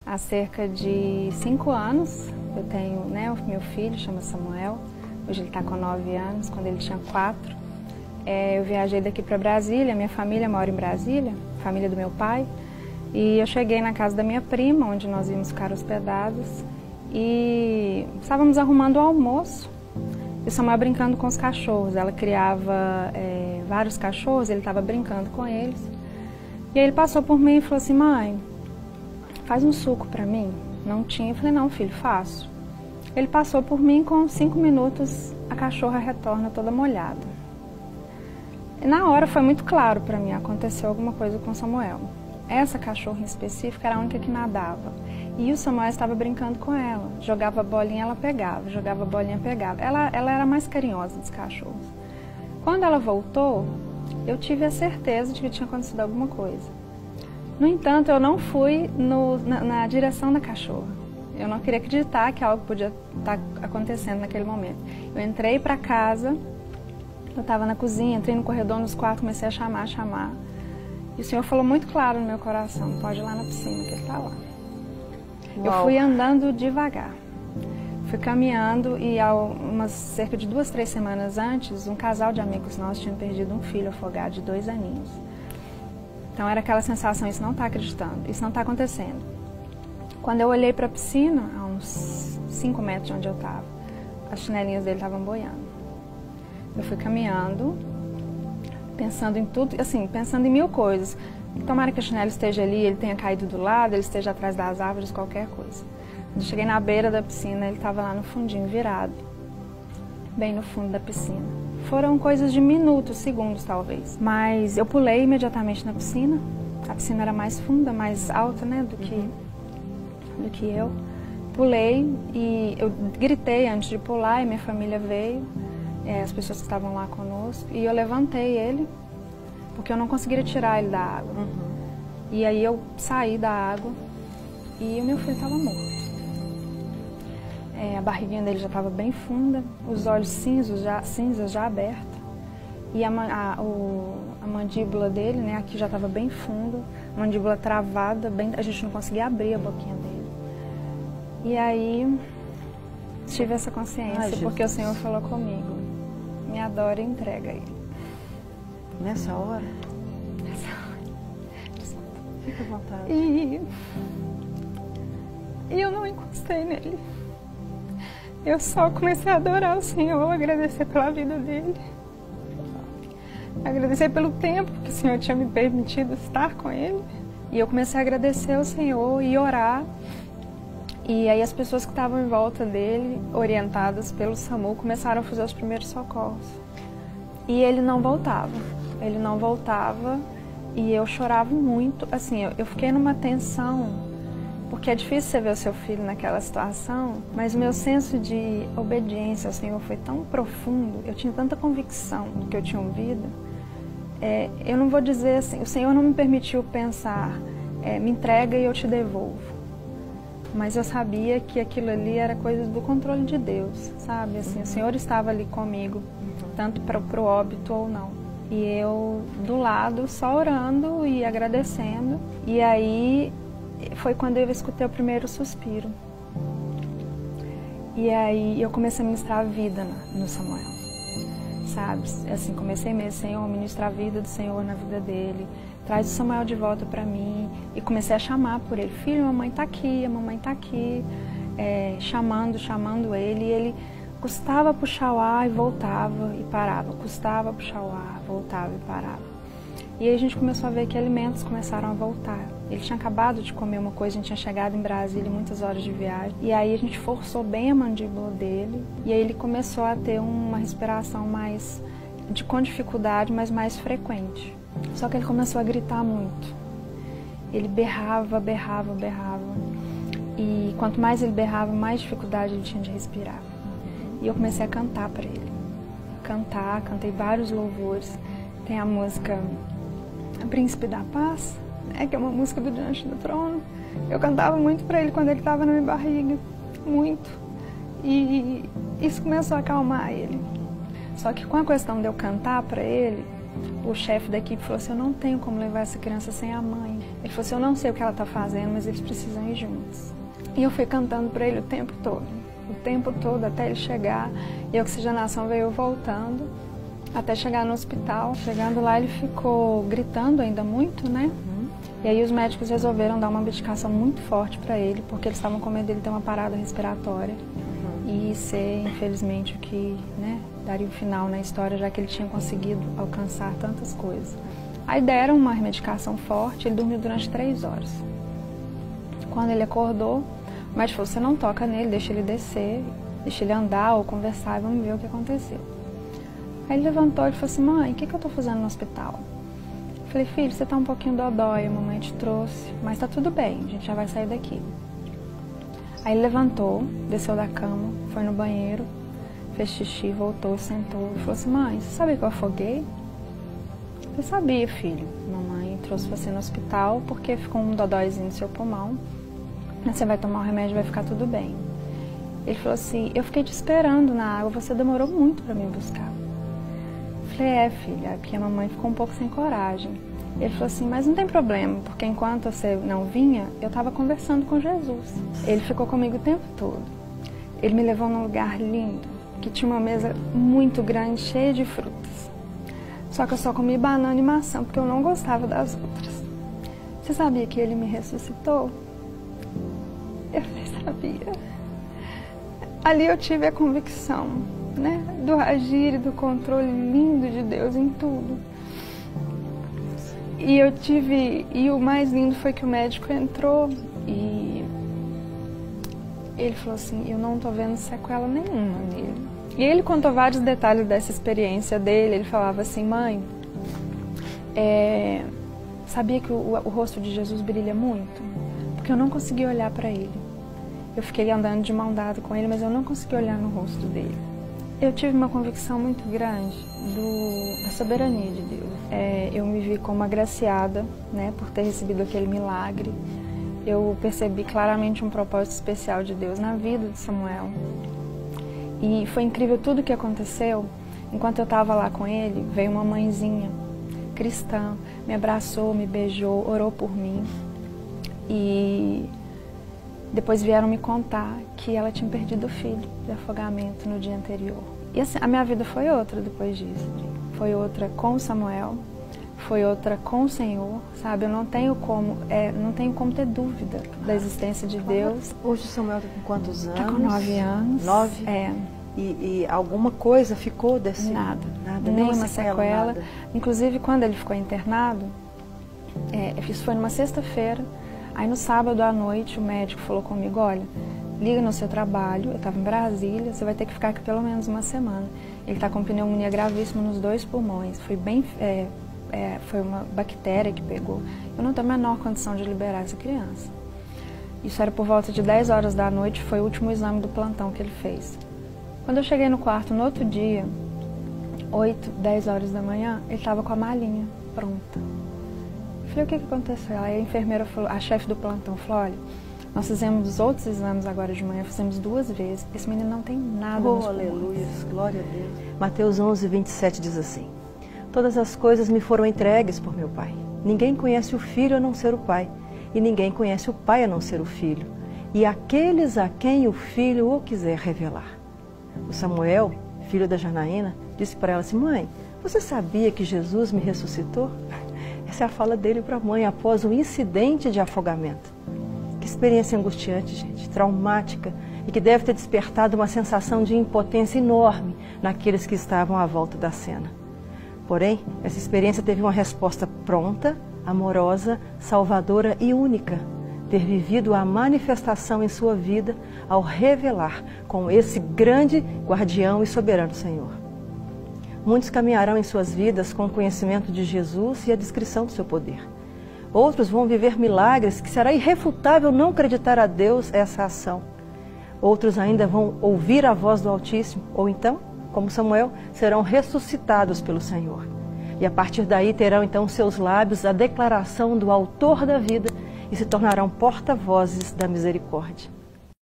Há cerca de 5 anos, eu tenho, o meu filho, chama Samuel. Hoje ele está com 9 anos, quando ele tinha 4. Eu viajei daqui para Brasília, minha família mora em Brasília, família do meu pai. E eu cheguei na casa da minha prima, onde nós íamos ficar hospedados. E estávamos arrumando o almoço. E Samuel brincando com os cachorros. Ela criava vários cachorros, ele estava brincando com eles. E aí ele passou por mim e falou assim: mãe, faz um suco para mim. Não tinha. Eu falei: não, filho, faço. Ele passou por mim, com 5 minutos a cachorra retorna toda molhada. E na hora foi muito claro para mim, aconteceu alguma coisa com Samuel. Essa cachorra em específico era a única que nadava. E o Samuel estava brincando com ela. Jogava bolinha, ela pegava. Jogava bolinha, pegava. Ela era a mais carinhosa dos cachorros. Quando ela voltou, eu tive a certeza de que tinha acontecido alguma coisa. No entanto, eu não fui na direção da cachorra. Eu não queria acreditar que algo podia estar acontecendo naquele momento. Eu entrei para casa, eu estava na cozinha, entrei no corredor nos quartos, comecei a chamar. E o Senhor falou muito claro no meu coração: pode ir lá na piscina, que ele está lá. Uau. Eu fui andando devagar, fui caminhando e cerca de 2, 3 semanas antes, um casal de amigos nossos tinha perdido um filho afogado de 2 aninhos. Então era aquela sensação: isso não está acreditando, isso não está acontecendo. Quando eu olhei para a piscina, a uns 5 metros de onde eu estava, as chinelinhas dele estavam boiando. Eu fui caminhando, pensando em tudo, assim, pensando em 1000 coisas. Tomara que a chinela esteja ali, ele tenha caído do lado, ele esteja atrás das árvores, qualquer coisa. Quando eu cheguei na beira da piscina, ele estava lá no fundinho, virado, bem no fundo da piscina. Foram coisas de minutos, segundos talvez. Mas eu pulei imediatamente na piscina. A piscina era mais funda, mais alta, do que eu. Pulei e eu gritei antes de pular e minha família veio, as pessoas que estavam lá conosco, e eu levantei ele, porque eu não conseguiria tirar ele da água. E aí eu saí da água e o meu filho estava morto. A barriguinha dele já estava bem funda, os olhos cinzas já abertos, e a mandíbula dele, aqui já estava bem fundo, mandíbula travada, a gente não conseguia abrir a boquinha dele. E aí tive essa consciência, porque o Senhor falou comigo: me adora e entrega ele. Nessa hora? Nessa hora. Fica à vontade. E eu não encostei nele. Eu só comecei a adorar o Senhor, agradecer pela vida dele. Agradecer pelo tempo que o Senhor tinha me permitido estar com ele. E eu comecei a agradecer ao Senhor e orar. E aí as pessoas que estavam em volta dele, orientadas pelo SAMU, começaram a fazer os primeiros socorros. E ele não voltava. Ele não voltava e eu chorava muito. Assim, eu fiquei numa tensão, porque é difícil você ver o seu filho naquela situação, mas o meu senso de obediência ao Senhor foi tão profundo, eu tinha tanta convicção do que eu tinha ouvido. Eu não vou dizer assim, o Senhor não me permitiu pensar, me entrega e eu te devolvo. Mas eu sabia que aquilo ali era coisa do controle de Deus, sabe? Assim, o Senhor estava ali comigo, tanto para o óbito ou não. E eu do lado, só orando e agradecendo. E aí foi quando eu escutei o primeiro suspiro. E aí eu comecei a ministrar a vida no Samuel, sabe? Assim, comecei mesmo: Senhor, ministrar a vida do Senhor na vida dele. Traz o Samuel de volta para mim. E comecei a chamar por ele: filho, a mamãe está aqui, a mamãe está aqui. Chamando ele. E ele custava puxar o ar e voltava e parava. Custava puxar o ar, voltava e parava. E aí a gente começou a ver que alimentos começaram a voltar. Ele tinha acabado de comer uma coisa, a gente tinha chegado em Brasília, muitas horas de viagem. E aí a gente forçou bem a mandíbula dele. E aí ele começou a ter uma respiração com dificuldade, mas mais frequente. Só que ele começou a gritar muito. Ele berrava. E quanto mais ele berrava, mais dificuldade ele tinha de respirar. E eu comecei a cantar para ele. Cantei vários louvores. Tem a música Príncipe da Paz, que é uma música do Diante do Trono. Eu cantava muito para ele quando ele estava na minha barriga. Muito. E isso começou a acalmar ele. Só que com a questão de eu cantar para ele, o chefe da equipe falou assim, eu não tenho como levar essa criança sem a mãe. Ele falou assim, eu não sei o que ela está fazendo, mas eles precisam ir juntos. E eu fui cantando para ele o tempo todo, até ele chegar, e a oxigenação veio voltando, até chegar no hospital. Chegando lá, ele ficou gritando ainda muito, né? E aí os médicos resolveram dar uma medicação muito forte para ele, porque eles estavam com medo dele ter uma parada respiratória e ser, infelizmente, o que, né, daria um final na história, já que ele tinha conseguido alcançar tantas coisas. Aí deram uma medicação forte, ele dormiu durante 3 horas. Quando ele acordou, o médico falou, você não toca nele, deixa ele descer, deixa ele andar ou conversar e vamos ver o que aconteceu. Aí ele levantou e falou assim, mãe, o que eu tô fazendo no hospital? Eu falei, filho, você tá um pouquinho dodói, a mamãe te trouxe, mas tá tudo bem, a gente já vai sair daqui. Aí ele levantou, desceu da cama, foi no banheiro, fez xixi, voltou, sentou e falou assim, mãe, você sabia que eu afoguei? Eu sabia, filho, mamãe trouxe você no hospital porque ficou um dodóizinho no seu pulmão, você vai tomar o remédio e vai ficar tudo bem. Ele falou assim, eu fiquei te esperando na água, você demorou muito para me buscar. Eu falei, filha, é porque a mamãe ficou um pouco sem coragem. Ele falou assim, mas não tem problema, porque enquanto você não vinha, eu estava conversando com Jesus. Ele ficou comigo o tempo todo. Ele me levou num lugar lindo, que tinha uma mesa muito grande, cheia de frutas. Só que eu só comi banana e maçã, porque eu não gostava das outras. Você sabia que ele me ressuscitou? Eu falei, sabia. Ali eu tive a convicção, né, do agir e do controle lindo de Deus em tudo. E o mais lindo foi que o médico entrou e ele falou assim, eu não tô vendo sequela nenhuma nele. E ele contou vários detalhes dessa experiência dele. Ele falava assim, mãe, sabia que o rosto de Jesus brilha muito? Porque eu não consegui olhar para ele. Eu fiquei andando de mão dada com ele, mas eu não consegui olhar no rosto dele. Eu tive uma convicção muito grande da soberania de Deus. Eu me vi como agraciada, né, por ter recebido aquele milagre. Eu percebi claramente um propósito especial de Deus na vida de Samuel. E foi incrível tudo o que aconteceu. Enquanto eu estava lá com ele, veio uma mãezinha cristã, me abraçou, me beijou, orou por mim. E depois vieram me contar que ela tinha perdido o filho de afogamento no dia anterior. E assim, a minha vida foi outra depois disso. Foi outra com o Samuel, foi outra com o Senhor, sabe? Eu não tenho como ter dúvida da existência de Deus. Hoje o Samuel está com quantos anos? Está com 9 anos. 9? E alguma coisa ficou desse? Nada, nenhuma sequela. Nada. Inclusive, quando ele ficou internado, isso foi numa sexta-feira. Aí no sábado à noite o médico falou comigo, olha, liga no seu trabalho, eu estava em Brasília, você vai ter que ficar aqui pelo menos uma semana. Ele está com pneumonia gravíssima nos 2 pulmões, foi uma bactéria que pegou. Eu não tenho a menor condição de liberar essa criança. Isso era por volta de 10 horas da noite, foi o último exame do plantão que ele fez. Quando eu cheguei no quarto no outro dia, 8, 10 horas da manhã, ele estava com a malinha pronta. Eu falei, o que aconteceu? Aí a enfermeira falou, a chefe do plantão falou, olha, nós fizemos outros exames agora de manhã, fizemos 2 vezes, esse menino não tem nada nos pulmões. Aleluia, glória a Deus. Mateus 11, 27 diz assim, todas as coisas me foram entregues por meu Pai. Ninguém conhece o Filho a não ser o Pai, e ninguém conhece o Pai a não ser o Filho, e aqueles a quem o Filho o quiser revelar. O Samuel, filho da Janaína, disse para ela assim, mãe, você sabia que Jesus me ressuscitou? Essa é a fala dele para a mãe após o incidente de afogamento. Que experiência angustiante, gente, traumática, e que deve ter despertado uma sensação de impotência enorme naqueles que estavam à volta da cena. Porém, essa experiência teve uma resposta pronta, amorosa, salvadora e única. Ter vivido a manifestação em sua vida ao revelar com esse grande guardião e soberano Senhor. Muitos caminharão em suas vidas com o conhecimento de Jesus e a descrição do seu poder. Outros vão viver milagres que será irrefutável não acreditar a Deus essa ação. Outros ainda vão ouvir a voz do Altíssimo, ou então, como Samuel, serão ressuscitados pelo Senhor. E a partir daí terão então seus lábios a declaração do Autor da vida e se tornarão porta-vozes da misericórdia.